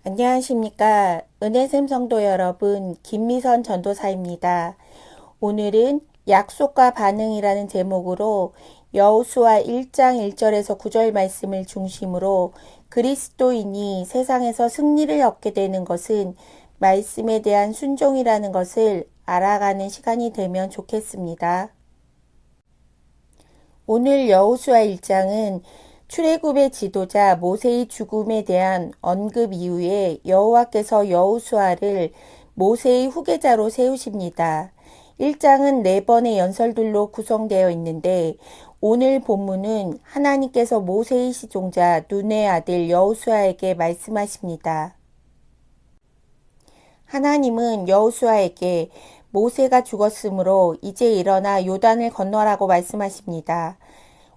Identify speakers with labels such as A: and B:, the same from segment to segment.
A: 안녕하십니까. 은혜샘 성도 여러분, 김미선 전도사입니다. 오늘은 약속과 반응이라는 제목으로 여호수아 1장 1절에서 9절 말씀을 중심으로 그리스도인이 세상에서 승리를 얻게 되는 것은 말씀에 대한 순종이라는 것을 알아가는 시간이 되면 좋겠습니다. 오늘 여호수아 1장은 출애굽의 지도자 모세의 죽음에 대한 언급 이후에 여호와께서 여호수아를 모세의 후계자로 세우십니다. 1장은 4번의 연설들로 구성되어 있는데 오늘 본문은 하나님께서 모세의 시종자 눈의 아들 여호수아에게 말씀하십니다. 하나님은 여호수아에게 모세가 죽었으므로 이제 일어나 요단을 건너라고 말씀하십니다.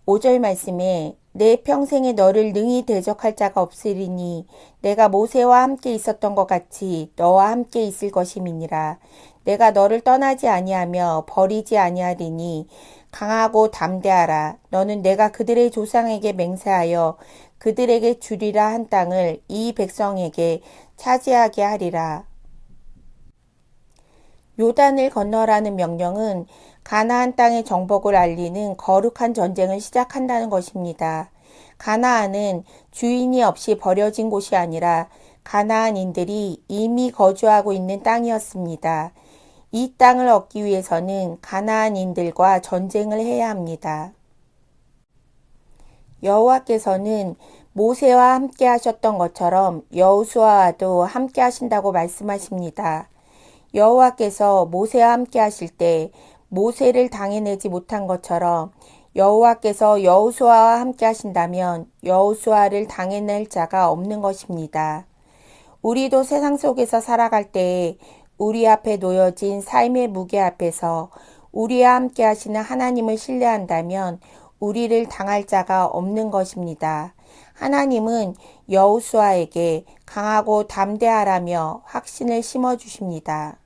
A: 5절 말씀에 내 평생에 너를 능히 대적할 자가 없으리니 내가 모세와 함께 있었던 것 같이 너와 함께 있을 것임이니라. 내가 너를 떠나지 아니하며 버리지 아니하리니 강하고 담대하라. 너는 내가 그들의 조상에게 맹세하여 그들에게 주리라 한 땅을 이 백성에게 차지하게 하리라. 요단을 건너라는 명령은 가나안 땅의 정복을 알리는 거룩한 전쟁을 시작한다는 것입니다. 가나안은 주인이 없이 버려진 곳이 아니라 가나안인들이 이미 거주하고 있는 땅이었습니다. 이 땅을 얻기 위해서는 가나안인들과 전쟁을 해야 합니다. 여호와께서는 모세와 함께 하셨던 것처럼 여호수아와도 함께 하신다고 말씀하십니다. 여호와께서 모세와 함께 하실 때 모세를 당해내지 못한 것처럼 여호와께서 여호수아와 함께 하신다면 여호수아를 당해낼 자가 없는 것입니다. 우리도 세상 속에서 살아갈 때에 우리 앞에 놓여진 삶의 무게 앞에서 우리와 함께 하시는 하나님을 신뢰한다면 우리를 당할 자가 없는 것입니다. 하나님은 여호수아에게 강하고 담대하라며 확신을 심어주십니다.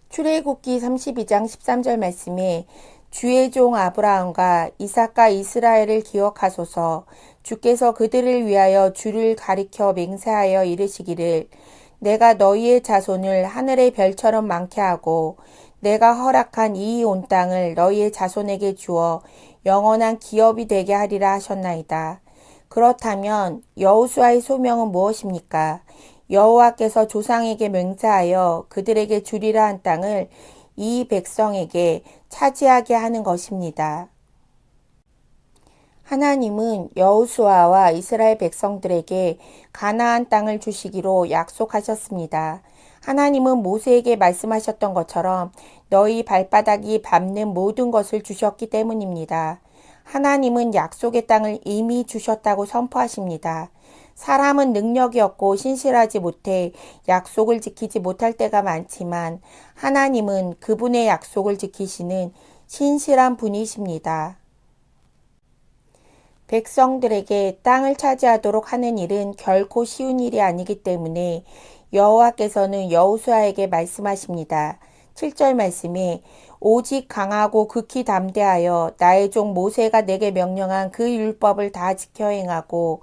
A: 출애굽기 32장 13절 말씀에 주의 종 아브라함과 이삭과 이스라엘을 기억하소서. 주께서 그들을 위하여 주를 가리켜 맹세하여 이르시기를 내가 너희의 자손을 하늘의 별처럼 많게 하고 내가 허락한 이 온 땅을 너희의 자손에게 주어 영원한 기업이 되게 하리라 하셨나이다. 그렇다면 여호수아의 소명은 무엇입니까? 여호와께서 조상에게 맹세하여 그들에게 주리라 한 땅을 이 백성에게 차지하게 하는 것입니다. 하나님은 여호수아와 이스라엘 백성들에게 가나안 땅을 주시기로 약속하셨습니다. 하나님은 모세에게 말씀하셨던 것처럼 너희 발바닥이 밟는 모든 것을 주셨기 때문입니다. 하나님은 약속의 땅을 이미 주셨다고 선포하십니다. 사람은 능력이 없고 신실하지 못해 약속을 지키지 못할 때가 많지만 하나님은 그분의 약속을 지키시는 신실한 분이십니다. 백성들에게 땅을 차지하도록 하는 일은 결코 쉬운 일이 아니기 때문에 여호와께서는 여호수아에게 말씀하십니다. 7절 말씀에 오직 강하고 극히 담대하여 나의 종 모세가 내게 명령한 그 율법을 다 지켜 행하고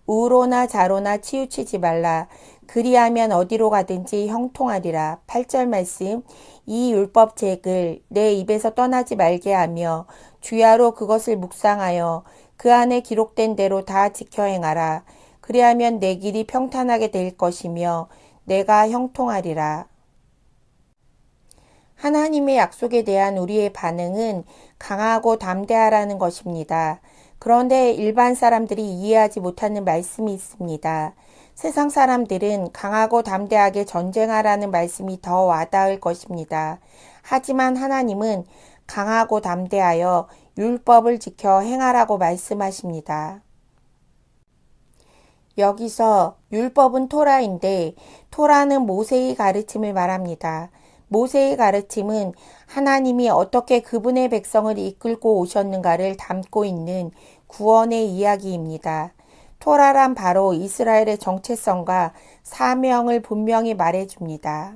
A: 우로나 좌로나 치우치지 말라. 그리하면 어디로 가든지 형통하리라. 8절 말씀 이 율법책을 내 입에서 떠나지 말게 하며 주야로 그것을 묵상하여 그 안에 기록된 대로 다 지켜 행하라. 그리하면 내 길이 평탄하게 될 것이며 내가 형통하리라. 하나님의 약속에 대한 우리의 반응은 강하고 담대하라는 것입니다. 그런데 일반 사람들이 이해하지 못하는 말씀이 있습니다. 세상 사람들은 강하고 담대하게 전쟁하라는 말씀이 더 와닿을 것입니다. 하지만 하나님은 강하고 담대하여 율법을 지켜 행하라고 말씀하십니다. 여기서 율법은 토라인데 토라는 모세의 가르침을 말합니다. 모세의 가르침은 하나님이 어떻게 그분의 백성을 이끌고 오셨는가를 담고 있는 구원의 이야기입니다. 토라란 바로 이스라엘의 정체성과 사명을 분명히 말해줍니다.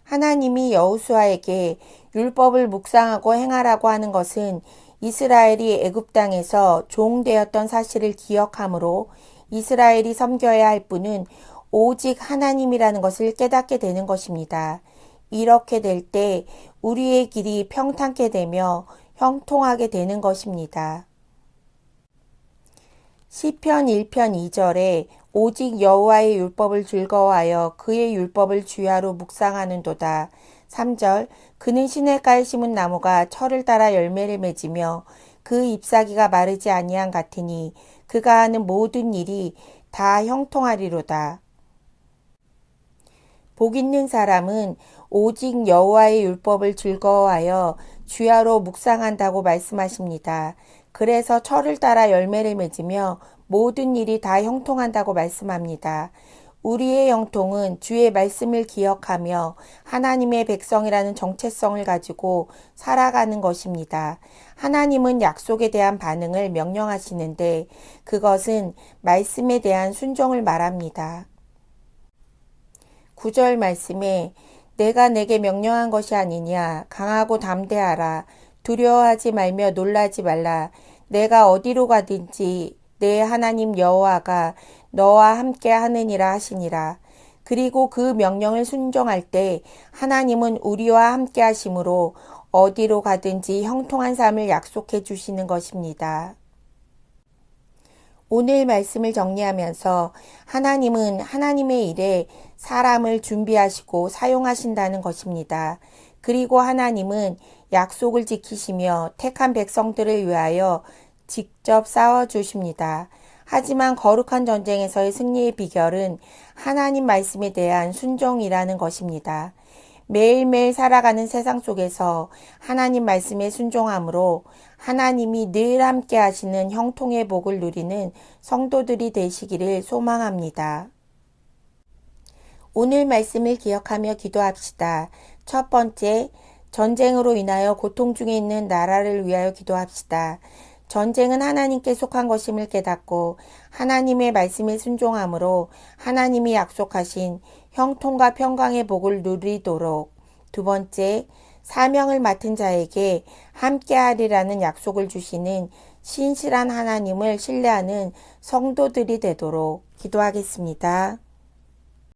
A: 하나님이 여호수아에게 율법을 묵상하고 행하라고 하는 것은 이스라엘이 애굽 땅에서 종되었던 사실을 기억하므로 이스라엘이 섬겨야 할 분은 오직 하나님이라는 것을 깨닫게 되는 것입니다. 이렇게 될 때 우리의 길이 평탄케 되며 형통하게 되는 것입니다. 시편 1편 2절에 오직 여호와의 율법을 즐거워하여 그의 율법을 주야로 묵상하는도다. 3절 그는 시냇가에 심은 나무가 철을 따라 열매를 맺으며 그 잎사귀가 마르지 아니한 같으니 그가 하는 모든 일이 다 형통하리로다. 복 있는 사람은 오직 여호와의 율법을 즐거워하여 주야로 묵상한다고 말씀하십니다. 그래서 철을 따라 열매를 맺으며 모든 일이 다 형통한다고 말씀합니다. 우리의 형통은 주의 말씀을 기억하며 하나님의 백성이라는 정체성을 가지고 살아가는 것입니다. 하나님은 약속에 대한 반응을 명령하시는데 그것은 말씀에 대한 순종을 말합니다. 9절 말씀에 내가 내게 명령한 것이 아니냐 강하고 담대하라 두려워하지 말며 놀라지 말라 내가 어디로 가든지 내 하나님 여호와가 너와 함께 하느니라 하시니라. 그리고 그 명령을 순종할 때 하나님은 우리와 함께 하심으로 어디로 가든지 형통한 삶을 약속해 주시는 것입니다. 오늘 말씀을 정리하면서 하나님은 하나님의 일에 사람을 준비하시고 사용하신다는 것입니다. 그리고 하나님은 약속을 지키시며 택한 백성들을 위하여 직접 싸워주십니다. 하지만 거룩한 전쟁에서의 승리의 비결은 하나님 말씀에 대한 순종이라는 것입니다. 매일매일 살아가는 세상 속에서 하나님 말씀에 순종함으로 하나님이 늘 함께 하시는 형통의 복을 누리는 성도들이 되시기를 소망합니다. 오늘 말씀을 기억하며 기도합시다. 첫 번째, 전쟁으로 인하여 고통 중에 있는 나라를 위하여 기도합시다. 전쟁은 하나님께 속한 것임을 깨닫고 하나님의 말씀에 순종함으로 하나님이 약속하신 형통과 평강의 복을 누리도록. 두 번째, 사명을 맡은 자에게 함께하리라는 약속을 주시는 신실한 하나님을 신뢰하는 성도들이 되도록 기도하겠습니다.